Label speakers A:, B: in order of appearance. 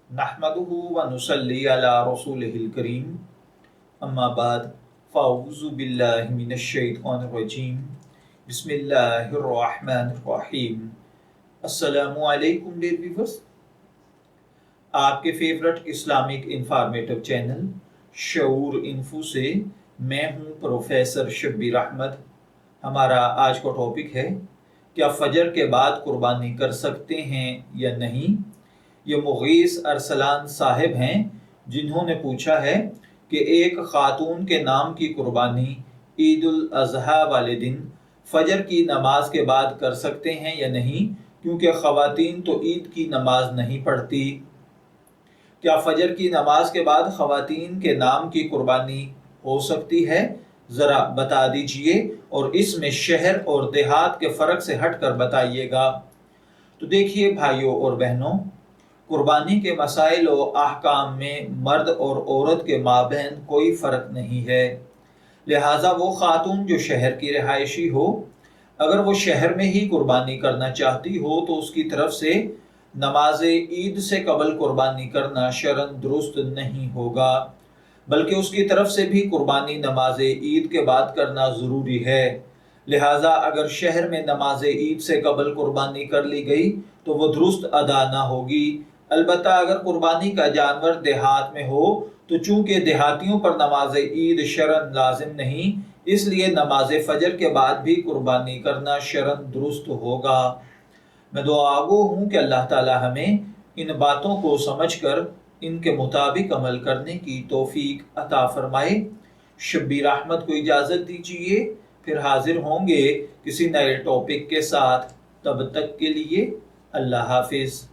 A: नहमदुहु व नुसल्ली अला रसूलिहिल करीम अम्मा बाद फ़अऊज़ु बिल्लाहि मिनश शैतानिर रजीम बिस्मिल्लाहिर रहमानिर रहीम। अस्सलामु अलैकुम डियर व्यूअर्स, आपके favourite Islamic informative channel Shaoor info से मैं हूं प्रोफेसर शब्बीर अहमद। हमारा आज का टॉपिक है, क्या फजर के बाद कुर्बानी कर सकते हैं या नहीं। ये मुगीस अरसलान साहिब हैं जिन्होंने पूछा है कि एक खातून के नाम की कुर्बानी ईद उल अज़हा वाले दिन फजर की नमाज के बाद कर सकते हैं या नहीं, क्योंकि ख़वातीन तो ईद की नमाज नहीं पढ़ती। क्या फजर की नमाज के बाद ख़वातीन के नाम की कुर्बानी हो सकती है, ज़रा बता दीजिए और इसमें शहर और देहात के फ़र्क से हटकर बताइएगा। तो देखिए भाइयों और बहनों, कुर्बानी के मसाइल और अहकाम में मर्द और औरत के माबैन कोई फ़र्क नहीं है। लिहाजा वो खातून जो शहर की रिहायशी हो, अगर वो शहर में ही कुर्बानी करना चाहती हो तो उसकी तरफ से नमाज ईद से कबल कुर्बानी करना शरन दुरुस्त नहीं होगा, बल्कि उसकी तरफ से भी कुर्बानी नमाज ईद के बाद करना ज़रूरी है। लिहाजा अगर शहर में नमाज ईद से कबल कुर्बानी कर ली गई तो वो दुरुस्त अदा ना होगी। अलबत्ता अगर कुर्बानी का जानवर देहात में हो तो चूंकि देहातियों पर नमाज ईद शरन लाजिम नहीं, इसलिए नमाज फजर के बाद भी कुर्बानी करना शरन दुरुस्त होगा। मैं दुआगो हूँ कि अल्लाह ताला हमें इन बातों को समझकर इनके मुताबिक अमल करने की तौफीक अता फरमाए। शब्बीर अहमद को इजाज़त दीजिए, फिर हाजिर होंगे किसी नए टॉपिक के साथ। तब तक के लिए अल्लाह हाफिज़।